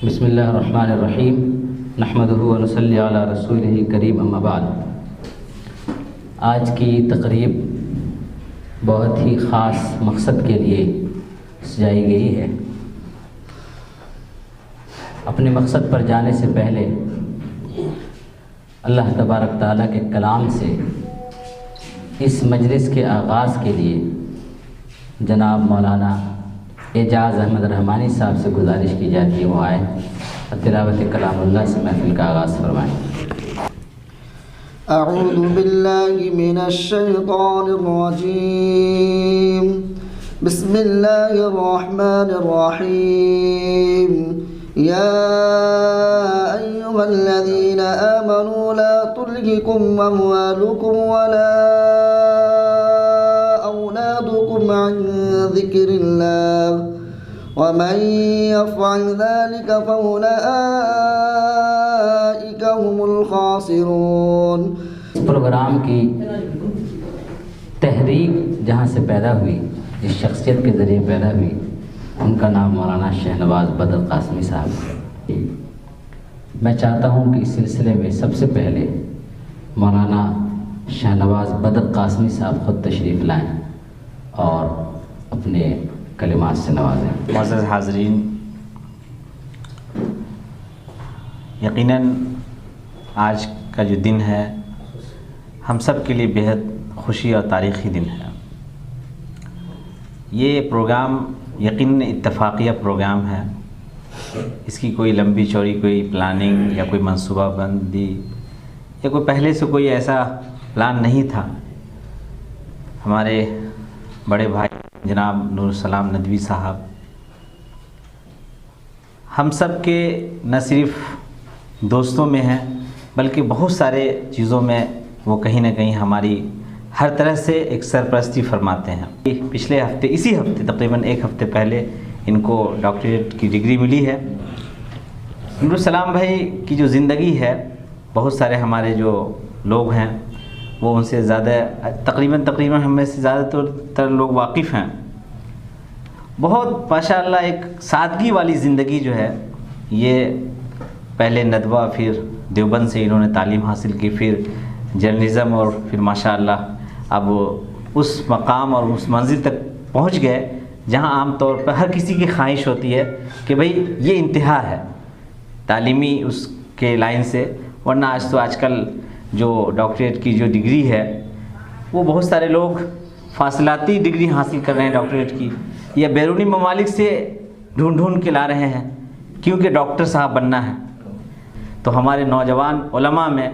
بسم اللہ الرحمن الرحیم نحمدہ و نصلی علی رسولہ کریم اما بعد۔ آج کی تقریب بہت ہی خاص مقصد کے لیے سجائی گئی ہے۔ اپنے مقصد پر جانے سے پہلے اللہ تبارک تعالیٰ کے کلام سے اس مجلس کے آغاز کے لیے جناب مولانا اعجاز احمد رحمانی صاحب سے گزارش کی جاتی ہے وہ آئے اور تلاوت کلام اللہ سے محفل کا آغاز فرمائیں۔ اعوذ باللہ من الشیطان الرجیم، بسم اللہ الرحمن الرحیم، یا ایہا الذین آمنوا لا تلہکم اموالکم ولا أولادكم عن ذكر الله ومن يفعل ذلك فأولئك هم الخاسرون۔ اس پروگرام کی تحریک جہاں سے پیدا ہوئی، جس شخصیت کے ذریعے پیدا ہوئی، ان کا نام مولانا شہنواز بدر قاسمی صاحب ہے۔ میں چاہتا ہوں کہ اس سلسلے میں سب سے پہلے مولانا شہنواز بدر قاسمی صاحب خود تشریف لائیں اور اپنے کلمات سے نوازیں۔ معزز حاضرین، یقیناً آج کا جو دن ہے ہم سب کے لیے بیحد خوشی اور تاریخی دن ہے۔ یہ پروگرام یقیناً اتفاقیہ پروگرام ہے، اس کی کوئی لمبی چوڑی کوئی پلاننگ یا کوئی منصوبہ بندی یا کوئی پہلے سے کوئی ایسا پلان نہیں تھا۔ ہمارے بڑے بھائی جناب نور السلام ندوی صاحب ہم سب کے نہ صرف دوستوں میں ہیں بلکہ بہت سارے چیزوں میں وہ کہیں نہ کہیں ہماری ہر طرح سے ایک سرپرستی فرماتے ہیں۔ پچھلے ہفتے اسی ہفتے تقریباً ایک ہفتے پہلے ان کو ڈاکٹریٹ کی ڈگری ملی ہے۔ نور السلام بھائی کی جو زندگی ہے، بہت سارے ہمارے جو لوگ ہیں وہ ان سے زیادہ تقریباً ہم میں سے زیادہ تر لوگ واقف ہیں۔ بہت ماشاءاللہ ایک سادگی والی زندگی جو ہے، یہ پہلے ندوہ پھر دیوبند سے انہوں نے تعلیم حاصل کی، پھر جرنلزم اور پھر ماشاءاللہ اب اس مقام اور اس منزل تک پہنچ گئے جہاں عام طور پر ہر کسی کی خواہش ہوتی ہے کہ بھئی یہ انتہا ہے تعلیمی اس کے لائن سے، ورنہ آج کل جو ڈاکٹریٹ کی جو ڈگری ہے وہ بہت سارے لوگ فاصلاتی ڈگری حاصل کر رہے ہیں ڈاکٹریٹ کی، یا بیرونی ممالک سے ڈھونڈ کے لا رہے ہیں کیونکہ ڈاکٹر صاحب بننا ہے۔ تو ہمارے نوجوان علماء میں،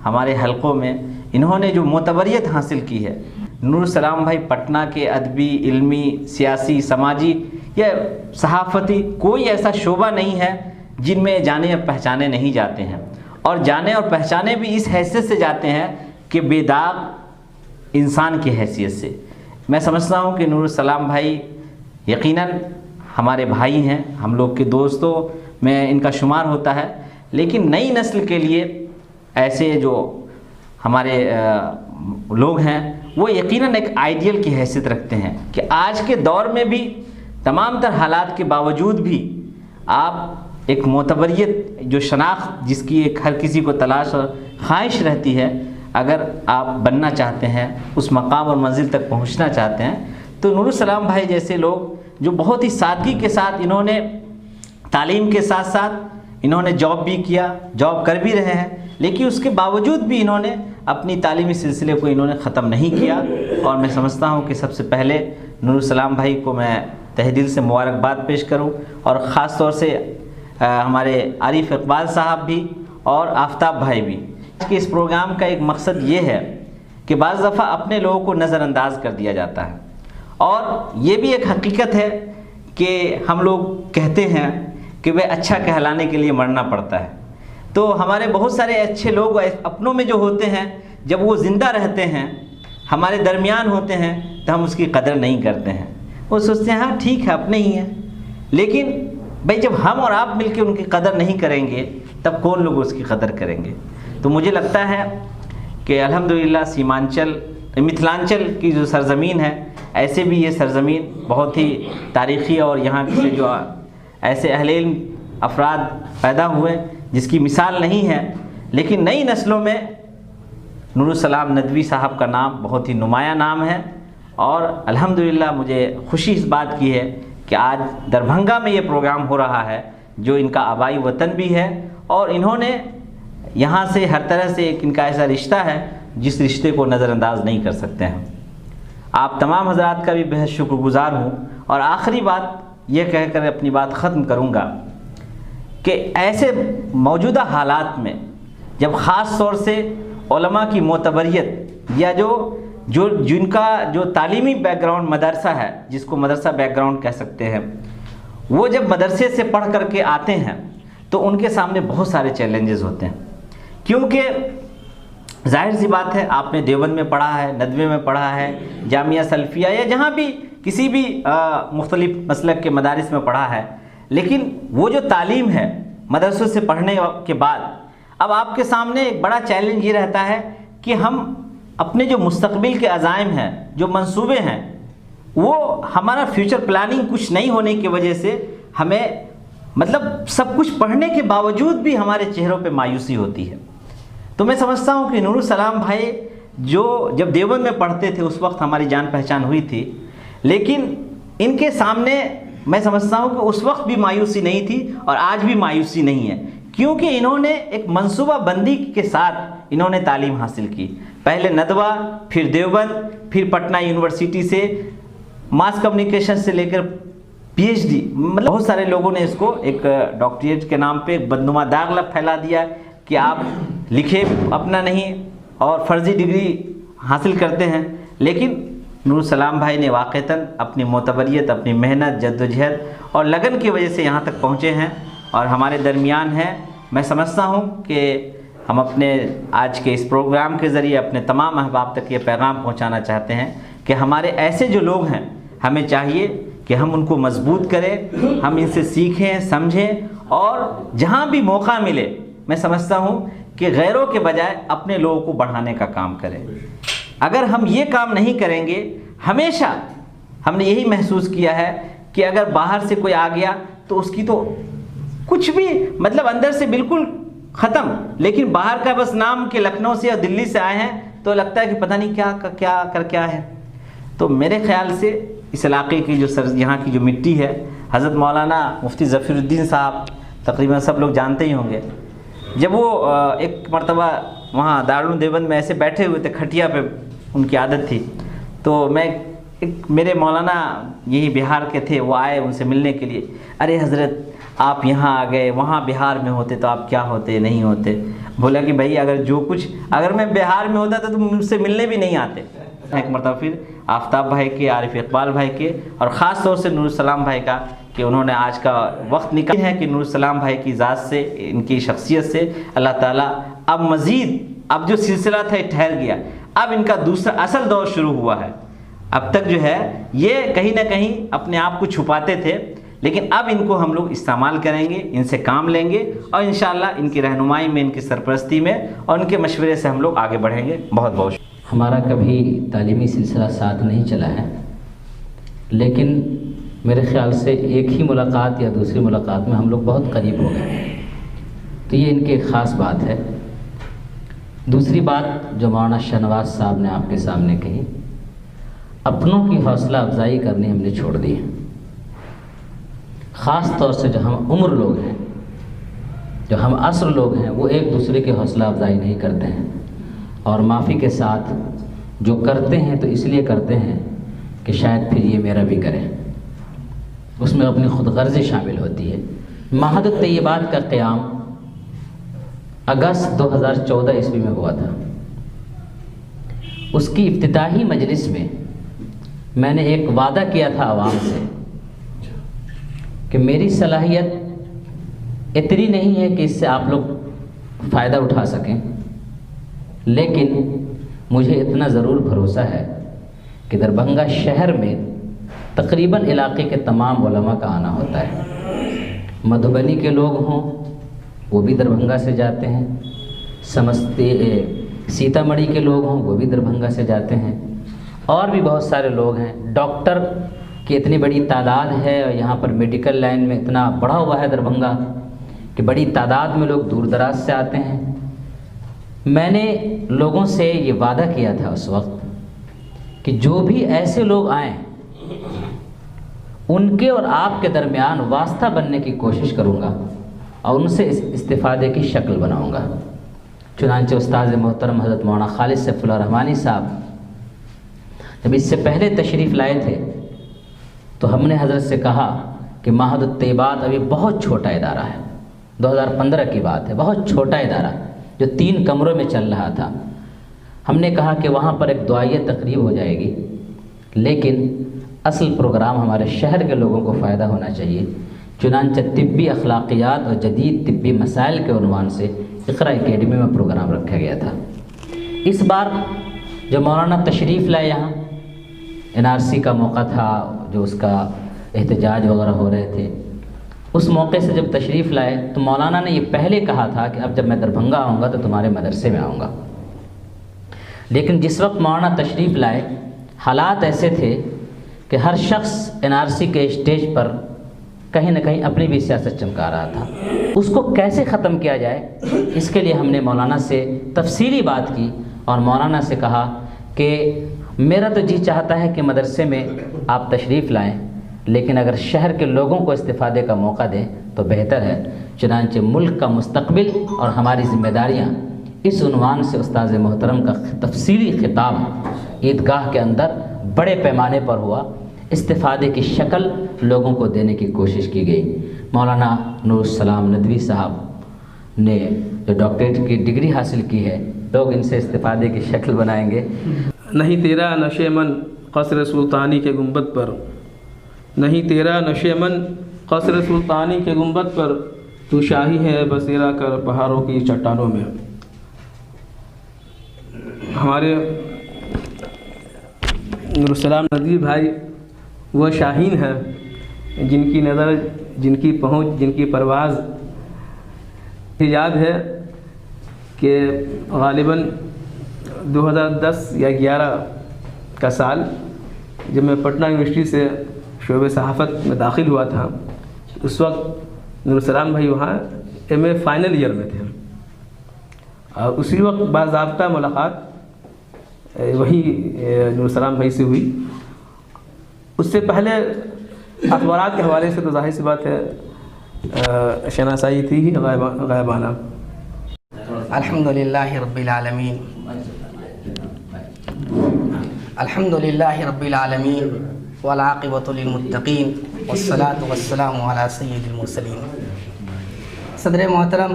ہمارے حلقوں میں انہوں نے جو معتبریت حاصل کی ہے، نور السلام بھائی پٹنہ کے ادبی، علمی، سیاسی، سماجی یا صحافتی کوئی ایسا شعبہ نہیں ہے جن میں جانے اور پہچانے نہیں جاتے ہیں، اور جانے اور پہچانے بھی اس حیثیت سے جاتے ہیں کہ بے داغ انسان کی حیثیت سے۔ میں سمجھتا ہوں کہ نور السلام بھائی یقیناً ہمارے بھائی ہیں، ہم لوگ کے دوستوں میں ان کا شمار ہوتا ہے، لیکن نئی نسل کے لیے ایسے جو ہمارے لوگ ہیں وہ یقیناً ایک آئیڈیل کی حیثیت رکھتے ہیں کہ آج کے دور میں بھی تمام تر حالات کے باوجود بھی آپ ایک معتبریت جو شناخت جس کی ایک ہر کسی کو تلاش اور خواہش رہتی ہے، اگر آپ بننا چاہتے ہیں، اس مقام اور منزل تک پہنچنا چاہتے ہیں، تو نور السلام بھائی جیسے لوگ جو بہت ہی سادگی کے ساتھ انہوں نے تعلیم کے ساتھ ساتھ انہوں نے جاب بھی کیا، جاب کر بھی رہے ہیں، لیکن اس کے باوجود بھی انہوں نے اپنی تعلیمی سلسلے کو انہوں نے ختم نہیں کیا۔ اور میں سمجھتا ہوں کہ سب سے پہلے نور السلام بھائی کو میں تہہ دل سے مبارکباد پیش کروں، اور خاص طور سے ہمارے عارف اقبال صاحب بھی اور آفتاب بھائی بھی۔ کہ اس پروگرام کا ایک مقصد یہ ہے کہ بعض دفعہ اپنے لوگوں کو نظر انداز کر دیا جاتا ہے، اور یہ بھی ایک حقیقت ہے کہ ہم لوگ کہتے ہیں کہ وہ اچھا کہلانے کے لیے مرنا پڑتا ہے۔ تو ہمارے بہت سارے اچھے لوگ اپنوں میں جو ہوتے ہیں، جب وہ زندہ رہتے ہیں، ہمارے درمیان ہوتے ہیں، تو ہم اس کی قدر نہیں کرتے ہیں۔ وہ سوچتے ہیں ہاں ٹھیک ہے اپنے ہی ہیں، لیکن بھائی جب ہم اور آپ مل کے ان کی قدر نہیں کریں گے تب کون لوگ اس کی قدر کریں گے؟ تو مجھے لگتا ہے کہ الحمدللہ سیمانچل متھلانچل کی جو سرزمین ہے، ایسے بھی یہ سرزمین بہت ہی تاریخی، اور یہاں سے جو ایسے اہل علم افراد پیدا ہوئے جس کی مثال نہیں ہے، لیکن نئی نسلوں میں نور السلام ندوی صاحب کا نام بہت ہی نمایاں نام ہے، اور الحمدللہ مجھے خوشی اس بات کی ہے کہ آج دربھنگا میں یہ پروگرام ہو رہا ہے جو ان کا آبائی وطن بھی ہے، اور انہوں نے یہاں سے ہر طرح سے ایک ان کا ایسا رشتہ ہے جس رشتے کو نظر انداز نہیں کر سکتے ہیں۔ آپ تمام حضرات کا بھی بہت شکر گزار ہوں، اور آخری بات یہ کہہ کر اپنی بات ختم کروں گا کہ ایسے موجودہ حالات میں جب خاص طور سے علماء کی معتبریت یا جن کا جو تعلیمی بیک گراؤنڈ مدرسہ ہے، جس کو مدرسہ بیک گراؤنڈ کہہ سکتے ہیں، وہ جب مدرسے سے پڑھ کر کے آتے ہیں تو ان کے سامنے بہت سارے چیلنجز ہوتے ہیں، کیونکہ ظاہر سی بات ہے آپ نے دیوبند میں پڑھا ہے، ندوے میں پڑھا ہے، جامعہ سلفیہ یا جہاں بھی کسی بھی مختلف مسلک کے مدارس میں پڑھا ہے، لیکن وہ جو تعلیم ہے مدرسوں سے پڑھنے کے بعد اب آپ کے سامنے ایک بڑا چیلنج یہ رہتا ہے کہ ہم اپنے جو مستقبل کے عزائم ہیں، جو منصوبے ہیں، وہ ہمارا فیوچر پلاننگ کچھ نہیں ہونے کی وجہ سے ہمیں مطلب سب کچھ پڑھنے کے باوجود بھی ہمارے چہروں پہ مایوسی ہوتی ہے۔ تو میں سمجھتا ہوں کہ نور السلام بھائی جب دیوبند میں پڑھتے تھے اس وقت ہماری جان پہچان ہوئی تھی، لیکن ان کے سامنے میں سمجھتا ہوں کہ اس وقت بھی مایوسی نہیں تھی اور آج بھی مایوسی نہیں ہے، کیونکہ انہوں نے ایک منصوبہ بندی کے ساتھ انہوں نے تعلیم حاصل کی، پہلے ندوہ، پھر دیوبند، پھر پٹنہ یونیورسٹی سے ماس کمیونیکیشن سے لے کر پی ایچ ڈی، مطلب بہت سارے لوگوں نے اس کو ایک ڈاکٹریٹ کے نام پہ ایک بدنما داغ پھیلا دیا کہ آپ لکھے اپنا نہیں اور فرضی ڈگری حاصل کرتے ہیں، لیکن نور السلام بھائی نے واقعتاً اپنی معتبریت، اپنی محنت، جدوجہد اور لگن کی وجہ سے یہاں تک پہنچے ہیں اور ہمارے درمیان ہیں۔ میں سمجھتا ہوں کہ ہم اپنے آج کے اس پروگرام کے ذریعے اپنے تمام احباب تک یہ پیغام پہنچانا چاہتے ہیں کہ ہمارے ایسے جو لوگ ہیں ہمیں چاہیے کہ ہم ان کو مضبوط کریں، ہم ان سے سیکھیں، سمجھیں، اور جہاں بھی موقع ملے میں سمجھتا ہوں کہ غیروں کے بجائے اپنے لوگوں کو بڑھانے کا کام کریں۔ اگر ہم یہ کام نہیں کریں گے، ہمیشہ ہم نے یہی محسوس کیا ہے کہ اگر باہر سے کوئی آ گیا تو اس کی تو کچھ بھی مطلب اندر سے بالکل ختم، لیکن باہر کا بس نام کہ لکھنؤ سے اور دلی سے آئے ہیں تو لگتا ہے کہ پتہ نہیں کیا ہے۔ تو میرے خیال سے اس علاقے کی یہاں کی جو مٹی ہے، حضرت مولانا مفتی ظفیر الدین صاحب تقریباً سب لوگ جانتے ہی ہوں گے، جب وہ ایک مرتبہ وہاں دارالعلوم دیوبند میں ایسے بیٹھے ہوئے تھے، کھٹیا پہ ان کی عادت تھی، تو میرے مولانا یہی بہار کے تھے، وہ آئے ان سے ملنے کے لیے، ارے حضرت آپ یہاں آ گئے، وہاں بہار میں ہوتے تو آپ کیا ہوتے، نہیں ہوتے۔ بولا کہ بھائی اگر میں بہار میں ہوتا تو مجھ سے ملنے بھی نہیں آتے۔ ایک مرتبہ پھر آفتاب بھائی کے، عارف اقبال بھائی کے، اور خاص طور سے نور السلام بھائی کا کہ انہوں نے آج کا وقت نکالا ہے کہ نور السلام بھائی کی ذات سے، ان کی شخصیت سے اللہ تعالیٰ اب مزید، اب جو سلسلہ تھا یہ ٹھہر گیا، اب ان کا دوسرا اصل دور شروع ہوا ہے۔ اب تک جو ہے یہ کہیں نہ کہیں اپنے آپ کو چھپاتے تھے، لیکن اب ان کو ہم لوگ استعمال کریں گے، ان سے کام لیں گے، اور انشاءاللہ ان کی رہنمائی میں، ان کی سرپرستی میں اور ان کے مشورے سے ہم لوگ آگے بڑھیں گے۔ بہت بہت ہمارا کبھی تعلیمی سلسلہ ساتھ نہیں چلا ہے، لیکن میرے خیال سے ایک ہی ملاقات یا دوسری ملاقات میں ہم لوگ بہت قریب ہو گئے، تو یہ ان کی ایک خاص بات ہے۔ دوسری بات جو مولانا شہنواز صاحب نے آپ کے سامنے کہی، اپنوں کی حوصلہ افزائی کرنی ہم نے چھوڑ دی ہے، خاص طور سے جو ہم عمر لوگ ہیں، جو ہم عصر لوگ ہیں، وہ ایک دوسرے کی حوصلہ افزائی نہیں کرتے ہیں، اور معافی کے ساتھ جو کرتے ہیں تو اس لیے کرتے ہیں کہ شاید پھر یہ میرا بھی کرے، اس میں اپنی خود غرضی شامل ہوتی ہے۔ معہد الطیبات کا قیام اگست 2014 عیسوی میں ہوا تھا۔ اس کی افتتاحی مجلس میں میں نے ایک وعدہ کیا تھا عوام سے کہ میری صلاحیت اتنی نہیں ہے کہ اس سے آپ لوگ فائدہ اٹھا سکیں، لیکن مجھے اتنا ضرور بھروسہ ہے کہ دربھنگہ شہر میں تقریباً علاقے کے تمام علماء کا آنا ہوتا ہے، مدھوبنی کے لوگ ہوں وہ بھی دربھنگہ سے جاتے ہیں، سیتا مڑھی کے لوگ ہوں وہ بھی دربھنگہ سے جاتے ہیں، اور بھی بہت سارے لوگ ہیں، ڈاکٹر کی اتنی بڑی تعداد ہے، اور یہاں پر میڈیکل لائن میں اتنا بڑھا ہوا ہے دربھنگہ کہ بڑی تعداد میں لوگ دور دراز سے آتے ہیں۔ میں نے لوگوں سے یہ وعدہ کیا تھا اس وقت کہ جو بھی ایسے لوگ آئیں ان کے اور آپ کے درمیان واسطہ بننے کی کوشش کروں گا اور ان سے استفادے کی شکل بناؤں گا۔ چنانچہ استاذ محترم حضرت مولانا خالد سیف اللہ رحمانی صاحب جب اس سے پہلے تشریف لائے تھے تو ہم نے حضرت سے کہا کہ معہد الطیبات ابھی بہت چھوٹا ادارہ ہے، 2015 کی بات ہے، بہت چھوٹا ادارہ جو 3 کمروں میں چل رہا تھا۔ ہم نے کہا کہ وہاں پر ایک دعائیہ تقریب ہو جائے گی، لیکن اصل پروگرام ہمارے شہر کے لوگوں کو فائدہ ہونا چاہیے۔ چنانچہ طبی اخلاقیات اور جدید طبی مسائل کے عنوان سے اقرا اکیڈمی میں پروگرام رکھا گیا تھا۔ اس بار جو مولانا تشریف لائے یہاں، NRC کا موقع تھا، جو اس کا احتجاج وغیرہ ہو رہے تھے، اس موقع سے جب تشریف لائے تو مولانا نے یہ پہلے کہا تھا کہ اب جب میں دربھنگہ آؤں گا تو تمہارے مدرسے میں آؤں گا۔ لیکن جس وقت مولانا تشریف لائے حالات ایسے تھے کہ ہر شخص NRC کے اسٹیج پر کہیں نہ کہیں اپنی بھی سیاست چمکا رہا تھا۔ اس کو کیسے ختم کیا جائے، اس کے لیے ہم نے مولانا سے تفصیلی بات کی اور مولانا سے کہا کہ میرا تو جی چاہتا ہے کہ مدرسے میں آپ تشریف لائیں، لیکن اگر شہر کے لوگوں کو استفادے کا موقع دیں تو بہتر ہے۔ چنانچہ ملک کا مستقبل اور ہماری ذمہ داریاں، اس عنوان سے استاذ محترم کا تفصیلی خطاب عیدگاہ کے اندر بڑے پیمانے پر ہوا۔ استفادے کی شکل لوگوں کو دینے کی کوشش کی گئی۔ مولانا نور السلام ندوی صاحب نے جو ڈاکٹریٹ کی ڈگری حاصل کی ہے، لوگ ان سے استفادے کی شکل بنائیں گے۔ نہیں تیرا نشے من قصر سلطانی کے گنبد پر، نہیں تیرا نشے من قصر سلطانی کے گنبد پر، تو شاہی ہے بسیرا کر پہاڑوں کی چٹانوں میں۔ ہمارے نور السلام ندوی بھائی وہ شاہین ہے جن کی نظر، جن کی پہنچ، جن کی پرواز۔ یاد ہے کہ غالباً 2010 یا 11 کا سال جب میں پٹنہ یونیورسٹی سے شعبہ صحافت میں داخل ہوا تھا، اس وقت نور السلام بھائی وہاں MA فائنل ایئر میں تھے، اور اسی وقت باضابطہ ملاقات وہی نور السلام بھائی سے ہوئی۔ اس سے پہلے اخبارات کے حوالے سے تو ظاہر سی بات ہے شناسائی تھی ہی غائبانہ۔ الحمدللہ رب العالمین، الحمدللہ رب العالمین والعاقبۃ للمتقین والصلاۃ والسلام علی سید المرسلین۔ صدر محترم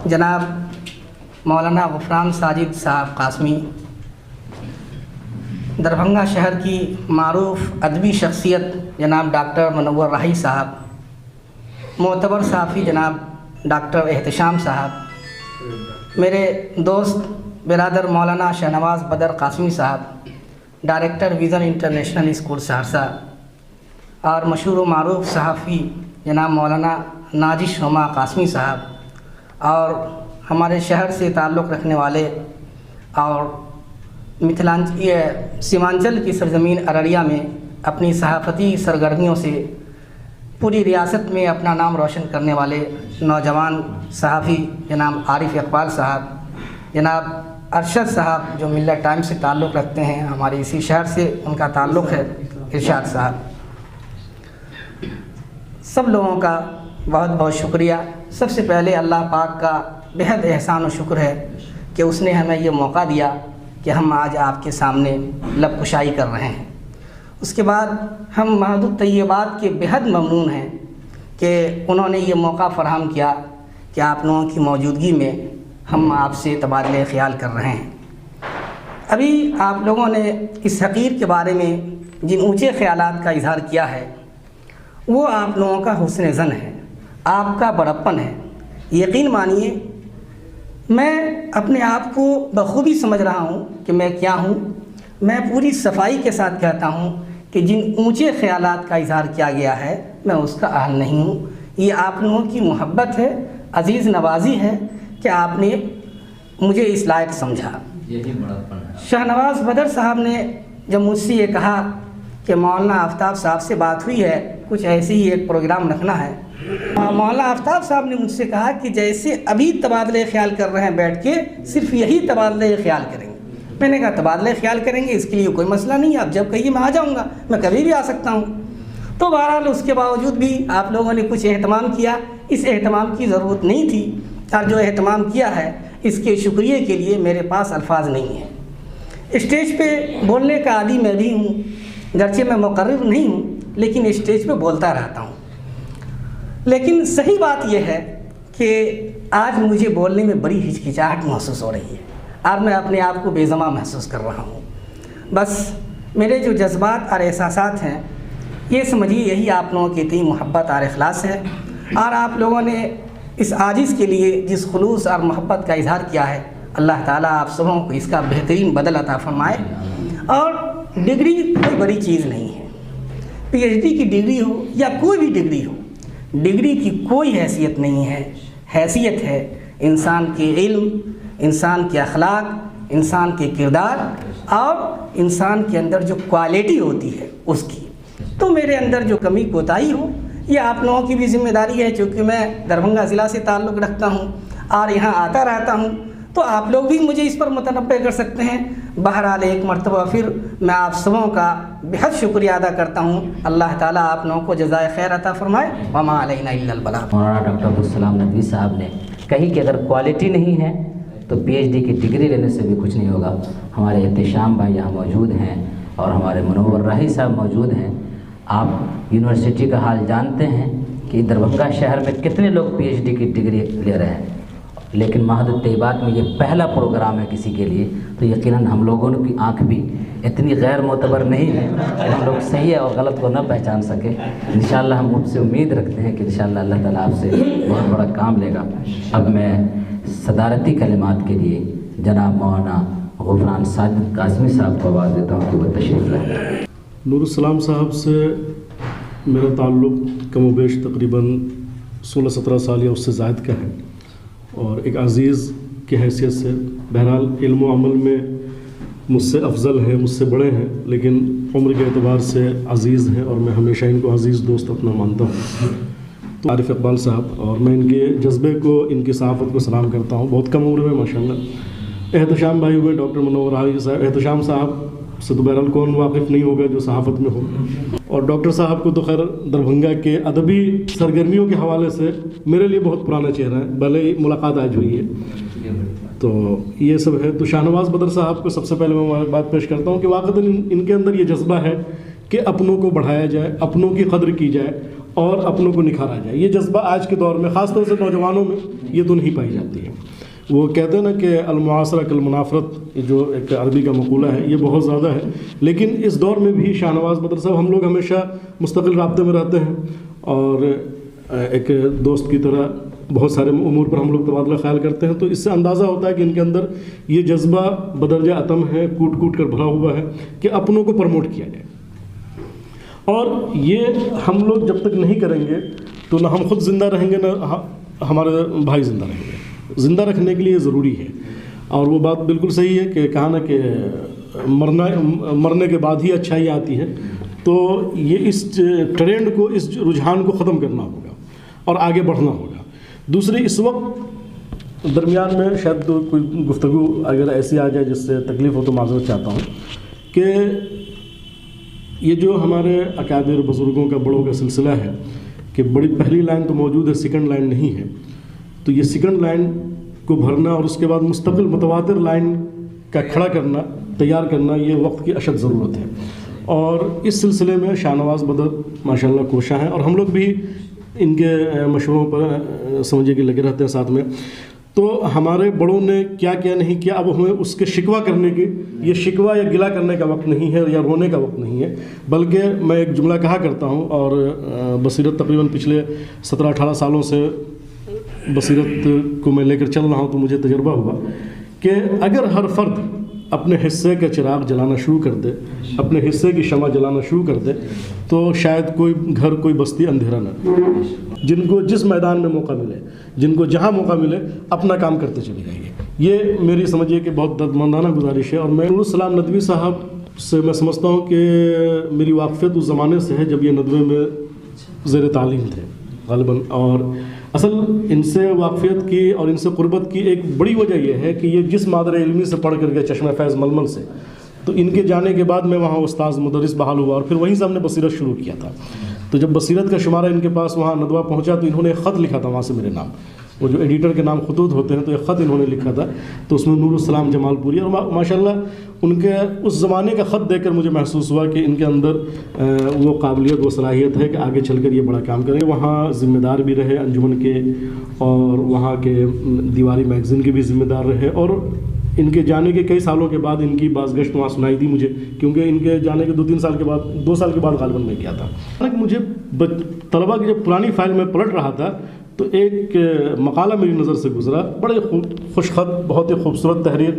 جناب مولانا غفران ساجد صاحب قاسمی، دربھنگہ شہر کی معروف ادبی شخصیت جناب ڈاکٹر منور راہی صاحب، معتبر صحافی جناب ڈاکٹر احتشام صاحب، میرے دوست برادر مولانا شہنواز بدر قاسمی صاحب، director vision international school Saharsa, اور مشہور و معروف صحافی جناب مولانا ناجش ہما قاسمی صاحب، اور ہمارے شہر سے تعلق رکھنے والے اور سیمانچل کی سرزمین ارریہ میں اپنی صحافتی سرگرمیوں سے پوری ریاست میں اپنا نام روشن کرنے والے نوجوان صحافی جناب عارف اقبال صاحب، جناب ارشد صاحب جو ملت ٹائم سے تعلق رکھتے ہیں، ہمارے اسی شہر سے ان کا تعلق ہے، ارشاد صاحب، سب لوگوں کا بہت بہت شکریہ۔ سب سے پہلے اللہ پاک کا بہت احسان و شکر ہے کہ اس نے ہمیں یہ موقع دیا کہ ہم آج آپ کے سامنے لب کشائی کر رہے ہیں۔ اس کے بعد ہم معہد الطیبات کے بہت ممنون ہیں کہ انہوں نے یہ موقع فراہم کیا کہ آپ لوگوں کی موجودگی میں ہم آپ سے تبادلہ خیال کر رہے ہیں۔ ابھی آپ لوگوں نے اس حقیر کے بارے میں جن اونچے خیالات کا اظہار کیا ہے، وہ آپ لوگوں کا حسن ظن ہے، آپ کا بڑپن ہے۔ یقین مانیے میں اپنے آپ کو بخوبی سمجھ رہا ہوں کہ میں کیا ہوں۔ میں پوری صفائی کے ساتھ کہتا ہوں کہ جن اونچے خیالات کا اظہار کیا گیا ہے میں اس کا اہل نہیں ہوں۔ یہ آپ لوگوں کی محبت ہے، عزیز نوازی ہے کہ آپ نے مجھے اس لائق سمجھا۔ شہنواز بدر صاحب نے جب مجھ سے یہ کہا کہ مولانا آفتاب صاحب سے بات ہوئی ہے، کچھ ایسے ہی ایک پروگرام رکھنا ہے، مولانا آفتاب صاحب نے مجھ سے کہا کہ جیسے ابھی تبادلہ خیال کر رہے ہیں بیٹھ کے، صرف یہی تبادلہ خیال کریں گے۔ میں نے کہا تبادلہ خیال کریں گے، اس کے لیے کوئی مسئلہ نہیں ہے، آپ جب کہیے میں آ جاؤں گا، میں کبھی بھی آ سکتا ہوں۔ تو بہرحال اس کے باوجود بھی آپ لوگوں نے کچھ اہتمام کیا، اس اہتمام کی ضرورت نہیں تھی، اور جو اہتمام کیا ہے اس کے شکریہ کے لیے میرے پاس الفاظ نہیں ہیں۔ اسٹیج پہ بولنے کا عادی میں بھی ہوں، گرچہ میں مقرر نہیں ہوں، لیکن اسٹیج پہ بولتا رہتا ہوں۔ لیکن صحیح بات یہ ہے کہ آج مجھے بولنے میں بڑی ہچکچاہٹ محسوس ہو رہی ہے، اور میں اپنے آپ کو بے زماں محسوس کر رہا ہوں۔ بس میرے جو جذبات اور احساسات ہیں، یہ سمجھیے یہی آپ لوگوں کی اتنی محبت اور اخلاص ہے، اور آپ لوگوں نے اس عاجز کے لیے جس خلوص اور محبت کا اظہار کیا ہے، اللہ تعالیٰ آپ سبوں کو اس کا بہترین بدل عطا فرمائے۔ اور ڈگری کوئی بڑی چیز نہیں ہے، پی ایچ ڈی کی ڈگری ہو یا کوئی بھی ڈگری ہو، ڈگری کی کوئی حیثیت نہیں ہے۔ حیثیت ہے انسان کے علم، انسان کے اخلاق، انسان کے کردار، اور انسان کے اندر جو کوالٹی ہوتی ہے اس کی۔ تو میرے اندر جو کمی کوتاہی ہو، یہ آپ لوگوں کی بھی ذمہ داری ہے، چونکہ میں دربھنگہ ضلع سے تعلق رکھتا ہوں اور یہاں آتا رہتا ہوں، تو آپ لوگ بھی مجھے اس پر متنبہ کر سکتے ہیں۔ بہرحال ایک مرتبہ پھر میں آپ سبوں کا بہت شکریہ ادا کرتا ہوں۔ اللہ تعالیٰ آپ لوگوں کو جزائے خیر عطا فرمائے۔ وما علینا الا البلاغ۔ مولانا ڈاکٹر عبدالسلام ندوی صاحب نے کہی کہ اگر کوالٹی نہیں ہے تو پی ایچ ڈی کی ڈگری لینے سے بھی کچھ نہیں ہوگا۔ ہمارے احتشام بھائی یہاں موجود ہیں اور ہمارے منور راہی صاحب موجود ہیں۔ آپ یونیورسٹی کا حال جانتے ہیں کہ دربھنگہ شہر میں کتنے لوگ پی ایچ ڈی کی ڈگری لے رہے ہیں، لیکن معہد الطیبات میں یہ پہلا پروگرام ہے کسی کے لیے، تو یقیناً ہم لوگوں کی آنکھ بھی اتنی غیر معتبر نہیں ہے کہ ہم لوگ صحیح اور غلط کو نہ پہچان سکیں۔ انشاءاللہ ہم ان سے امید رکھتے ہیں کہ انشاءاللہ اللہ تعالیٰ آپ سے بہت بڑا کام لے گا۔ اب میں صدارتی کلمات کے لیے جناب مولانا غفران ساجد قاسمی صاحب کو آواز دیتا ہوں کہ وہ تشریف لائیں۔ نور السلام صاحب سے میرا تعلق کم و بیش تقریباً 16-17 سال یا اس سے زائد کا ہے، اور ایک عزیز کی حیثیت سے بہرحال علم و عمل میں مجھ سے افضل ہیں، مجھ سے بڑے ہیں، لیکن عمر کے اعتبار سے عزیز ہیں، اور میں ہمیشہ ان کو عزیز دوست اپنا مانتا ہوں۔ تو عارف اقبال صاحب، اور میں ان کے جذبے کو، ان کی صحافت کو سلام کرتا ہوں، بہت کم عمر میں ماشاءاللہ۔ احتشام بھائی ہوئے ڈاکٹر منور راہی صاحب، احتشام صاحب سے تو بہرحال کون واقف نہیں ہوگا جو صحافت میں ہو، اور ڈاکٹر صاحب کو تو خیر دربھنگہ کے ادبی سرگرمیوں کے حوالے سے میرے لیے بہت پرانا چہرہ ہے، بھلے ہی ملاقات آج ہوئی ہے۔ تو یہ سب ہے۔ تو شاہنواز بدر صاحب کو سب سے پہلے میں بات پیش کرتا ہوں کہ واقعتاً ان کے اندر یہ جذبہ ہے کہ اپنوں کو بڑھایا جائے، اپنوں کی قدر کی جائے اور اپنوں کو نکھارا جائے۔ یہ جذبہ آج کے دور میں خاص طور سے نوجوانوں میں یہ تو نہیں پائی جاتی ہے۔ وہ کہتے ہیں نا کہ المعاصرہ کالمنافرت، جو ایک عربی کا مقولہ ہے، یہ بہت زیادہ ہے، لیکن اس دور میں بھی شاہنواز بدر صاحب، ہم لوگ ہمیشہ مستقل رابطے میں رہتے ہیں، اور ایک دوست کی طرح بہت سارے امور پر ہم لوگ تبادلہ خیال کرتے ہیں، تو اس سے اندازہ ہوتا ہے کہ ان کے اندر یہ جذبہ بدرجہ عتم ہے، کوٹ کوٹ کر بھرا ہوا ہے کہ اپنوں کو پروموٹ کیا جائے، اور یہ ہم لوگ جب تک نہیں کریں گے تو نہ ہم خود زندہ رہیں گے، نہ ہمارے بھائی زندہ رہیں گے۔ زندہ رکھنے کے لیے ضروری ہے، اور وہ بات بالکل صحیح ہے کہ کہا نا کہ مرنے کے بعد ہی اچھائی آتی ہے، تو یہ اس ٹرینڈ کو، اس رجحان کو ختم کرنا ہوگا اور آگے بڑھنا ہوگا۔ دوسری، اس وقت درمیان میں شاید کوئی گفتگو اگر ایسی آ جائے جس سے تکلیف ہو تو معذرت چاہتا ہوں کہ یہ جو ہمارے اکابر بزرگوں کا، بڑوں کا سلسلہ ہے کہ بڑی پہلی لائن تو موجود ہے، سیکنڈ لائن نہیں ہے، تو یہ سیکنڈ لائن کو بھرنا اور اس کے بعد مستقل متواتر لائن کا کھڑا کرنا، تیار کرنا، یہ وقت کی اشد ضرورت ہے، اور اس سلسلے میں شاہنواز بدر ماشاءاللہ کوشاں ہیں، اور ہم لوگ بھی ان کے مشوروں پر سمجھے کہ لگے رہتے ہیں ساتھ میں۔ تو ہمارے بڑوں نے کیا کیا نہیں کیا، اب ہمیں اس کے شکوہ کرنے کی، یہ شکوہ یا گلہ کرنے کا وقت نہیں ہے یا رونے کا وقت نہیں ہے، بلکہ میں ایک جملہ کہا کرتا ہوں، اور بصیرت تقریباً پچھلے 17-18 سالوں سے بصیرت کو میں لے کر چل رہا ہوں، تو مجھے تجربہ ہوا کہ اگر ہر فرد اپنے حصے کا چراغ جلانا شروع کر دے، اپنے حصے کی شمع جلانا شروع کر دے، تو شاید کوئی گھر، کوئی بستی اندھیرا نہ رہے۔ جن کو جس میدان میں موقع ملے، جن کو جہاں موقع ملے، اپنا کام کرتے چلے جائیے۔ یہ میری سمجھیے کہ بہت دردمندانہ گزارش ہے، اور میں نور السلام ندوی صاحب سے میں سمجھتا ہوں کہ میری واقفیت اس زمانے سے ہے جب یہ ندوے میں زیر تعلیم تھے، غالباً. اور اصل ان سے واقفیت کی اور ان سے قربت کی ایک بڑی وجہ یہ ہے کہ یہ جس مادر علمی سے پڑھ کر کے چشمہ فیض ململ سے، تو ان کے جانے کے بعد میں وہاں استاذ مدرس بحال ہوا اور پھر وہیں سے ہم نے بصیرت شروع کیا تھا. تو جب بصیرت کا شمارہ ان کے پاس وہاں ندوہ پہنچا تو انہوں نے ایک خط لکھا تھا وہاں سے میرے نام. وہ جو ایڈیٹر کے نام خطوط ہوتے ہیں تو ایک خط انہوں نے لکھا تھا، تو اس میں نور السلام جمال پوری، اور ماشاءاللہ ان کے اس زمانے کا خط دیکھ کر مجھے محسوس ہوا کہ ان کے اندر وہ قابلیت وہ صلاحیت ہے کہ آگے چل کر یہ بڑا کام کریں. وہاں ذمہ دار بھی رہے انجمن کے، اور وہاں کے دیواری میگزین کے بھی ذمہ دار رہے، اور ان کے جانے کے کئی سالوں کے بعد ان کی بازگشت وہاں سنائی دی مجھے، کیونکہ ان کے جانے کے 2 سال کے بعد غالباً میں کیا تھا. مجھے طلبہ کی جب پرانی فائل میں پلٹ رہا تھا تو ایک مقالہ میری نظر سے گزرا، بڑے خوش خط، بہت ہی خوبصورت تحریر.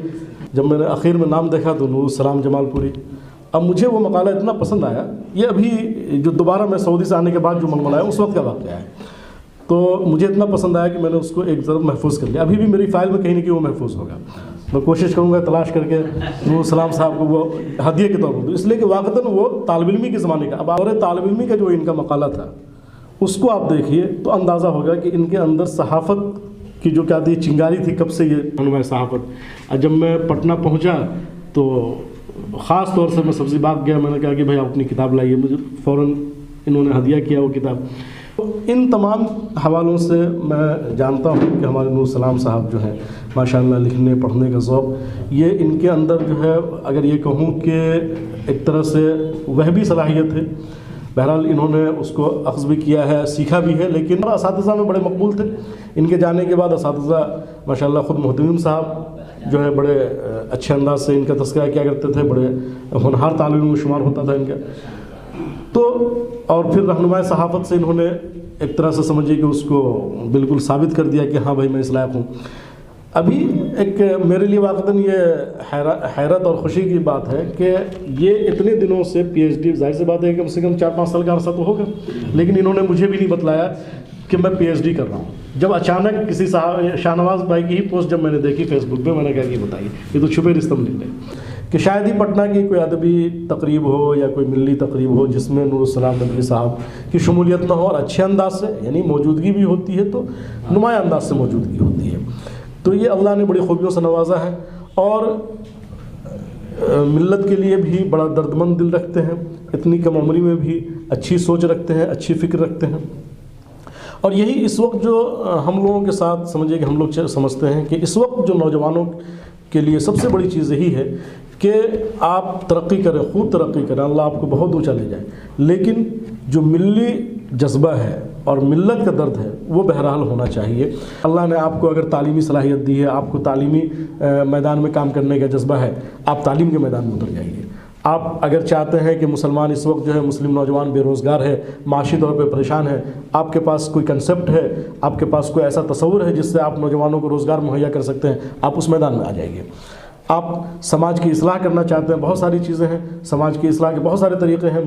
جب میں نے آخر میں نام دیکھا تو نور السلام جمال پوری. اب مجھے وہ مقالہ اتنا پسند آیا، یہ ابھی جو دوبارہ میں سعودی سے آنے کے بعد جو ململ آیا اس وقت کا واقعہ ہے، تو مجھے اتنا پسند آیا کہ میں نے اس کو ایک طرف محفوظ کر لیا. ابھی بھی میری فائل میں کہیں نہ کہیں وہ محفوظ ہوگا. میں کوشش کروں گا تلاش کر کے نور السلام صاحب کو وہ ہدیے کے طور پر دوں، اس لیے کہ واقعتاً وہ طالب علمی کے زمانے کا، اب اور طالب علمی کا جو ان کا مقالہ تھا اس کو آپ دیکھیے تو اندازہ ہوگا کہ ان کے اندر صحافت کی جو کیا تھی چنگاری تھی، کب سے یہ عنوان صحافت. جب میں پٹنہ پہنچا تو خاص طور سے میں سبزی باغ گیا، میں نے کہا کہ بھائی آپ اپنی کتاب لائیے، مجھے فوراً انہوں نے ہدیہ کیا وہ کتاب. ان تمام حوالوں سے میں جانتا ہوں کہ ہمارے نور السلام صاحب جو ہیں ماشاءاللہ لکھنے پڑھنے کا ذوق، یہ ان کے اندر جو ہے اگر یہ کہوں کہ ایک طرح سے وہ بھی صلاحیت ہے. بہرحال انہوں نے اس کو اخذ بھی کیا ہے، سیکھا بھی ہے، لیکن اساتذہ میں بڑے مقبول تھے. ان کے جانے کے بعد اساتذہ ماشاءاللہ خود محتمیم صاحب جو ہے بڑے اچھے انداز سے ان کا تذکرہ کیا کرتے تھے، بڑے ہونہار طالب علم شمار ہوتا تھا ان کا. تو اور پھر رہنمائے صحافت سے انہوں نے ایک طرح سے سمجھیے کہ اس کو بالکل ثابت کر دیا کہ ہاں بھائی میں اس لائق ہوں. ابھی ایک میرے لیے واقعتاً یہ حیرت اور خوشی کی بات ہے کہ یہ اتنے دنوں سے پی ایچ ڈی، ظاہر سی بات ہے کہ کم سے کم 4-5 سال کا عرصہ تو ہوگا، لیکن انہوں نے مجھے بھی نہیں بتلایا کہ میں پی ایچ ڈی کر رہا ہوں. جب اچانک کسی شاہ نواز بھائی کی ہی پوسٹ جب میں نے دیکھی فیس بک پہ، میں نے کہا کہ بتائیے یہ تو چھپے رستم نکلے کہ شاید ہی پٹنہ کی کوئی ادبی تقریب ہو یا کوئی ملی تقریب ہو جس میں نور السلام ندوی صاحب کی شمولیت نہ ہو، اور اچھے انداز سے، یعنی موجودگی بھی ہوتی ہے تو نمایاں انداز سے موجودگی ہوتی ہے. تو یہ اللہ نے بڑی خوبیوں سے نوازا ہے، اور ملت کے لیے بھی بڑا دردمند دل رکھتے ہیں، اتنی کم عمری میں بھی اچھی سوچ رکھتے ہیں، اچھی فکر رکھتے ہیں. اور یہی اس وقت جو ہم لوگوں کے ساتھ سمجھیے کہ ہم لوگ سمجھتے ہیں کہ اس وقت جو نوجوانوں کے لیے سب سے بڑی چیز یہی ہے کہ آپ ترقی کریں، خوب ترقی کریں، اللہ آپ کو بہت اونچا لے جائے، لیکن جو ملی جذبہ ہے اور ملت کا درد ہے وہ بہرحال ہونا چاہیے. اللہ نے آپ کو اگر تعلیمی صلاحیت دی ہے، آپ کو تعلیمی میدان میں کام کرنے کا جذبہ ہے، آپ تعلیم کے میدان میں اتر جائیے. آپ اگر چاہتے ہیں کہ مسلمان اس وقت جو ہے مسلم نوجوان بے روزگار ہے، معاشی طور پہ پریشان ہے، آپ کے پاس کوئی کنسیپٹ ہے، آپ کے پاس کوئی ایسا تصور ہے جس سے آپ نوجوانوں کو روزگار مہیا کر سکتے ہیں، آپ اس میدان میں آ جائیے. آپ سماج کی اصلاح کرنا چاہتے ہیں، بہت ساری چیزیں ہیں، سماج کی اصلاح کے بہت سارے طریقے ہیں.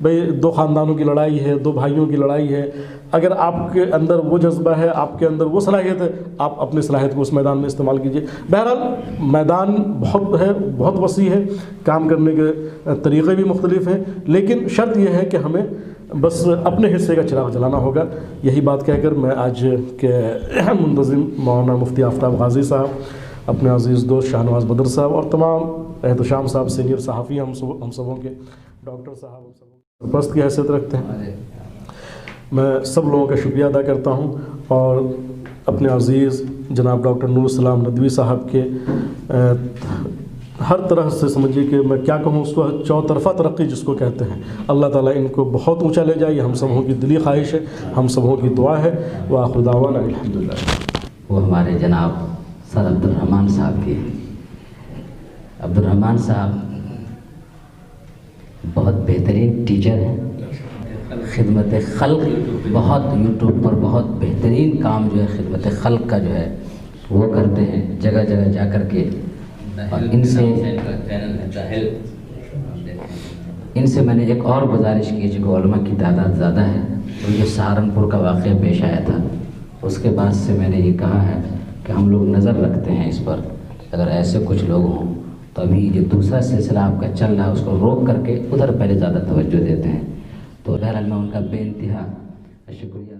بھئی 2 خاندانوں کی لڑائی ہے، 2 بھائیوں کی لڑائی ہے، اگر آپ کے اندر وہ جذبہ ہے، آپ کے اندر وہ صلاحیت ہے، آپ اپنی صلاحیت کو اس میدان میں استعمال کیجیے. بہرحال میدان بہت ہے، بہت وسیع ہے، کام کرنے کے طریقے بھی مختلف ہیں، لیکن شرط یہ ہے کہ ہمیں بس اپنے حصے کا چراغ جلانا ہوگا. یہی بات کہہ کر میں آج کے منتظم مولانا مفتی آفتاب غازی صاحب، اپنے عزیز دوست شاہ نواز بدر صاحب اور تمام احتشام صاحب سینئر صحافی ہم سبوں کے، ڈاکٹر صاحب ہم سبوں سرپرست کی حیثیت رکھتے ہیں، میں سب لوگوں کا شکریہ ادا کرتا ہوں. اور اپنے عزیز جناب ڈاکٹر نور السلام ندوی صاحب کے ہر طرح سے سمجھیے کہ میں کیا کہوں اس کو، چوطرفہ ترقی جس کو کہتے ہیں، اللہ تعالیٰ ان کو بہت اونچا لے جائے، یہ ہم سبوں کی دلی خواہش ہے، ہم سبوں کی دعا ہے. وآخر دعوانا الحمدللہ. وہ ہمارے جناب سر عبدالرحمن صاحب کی. عبدالرحمن صاحب بہت بہترین ٹیچر ہیں، خدمت خلق بہت یوٹیوب پر بہت بہترین کام جو ہے خدمت خلق کا جو ہے وہ کرتے ہیں، جگہ جگہ جا کر کے. اور ان سے میں نے ایک اور گزارش کی، جو علماء کی تعداد زیادہ ہے، تو جو سہارنپور کا واقعہ پیش آیا تھا اس کے بعد سے میں نے یہ کہا ہے کہ ہم لوگ نظر رکھتے ہیں اس پر، اگر ایسے کچھ لوگ ہوں تو ابھی جو دوسرا سلسلہ آپ کا چل رہا ہے اس کو روک کر کے ادھر پہلے زیادہ توجہ دیتے ہیں. تو بہرحال میں ان کا بے انتہا شکریہ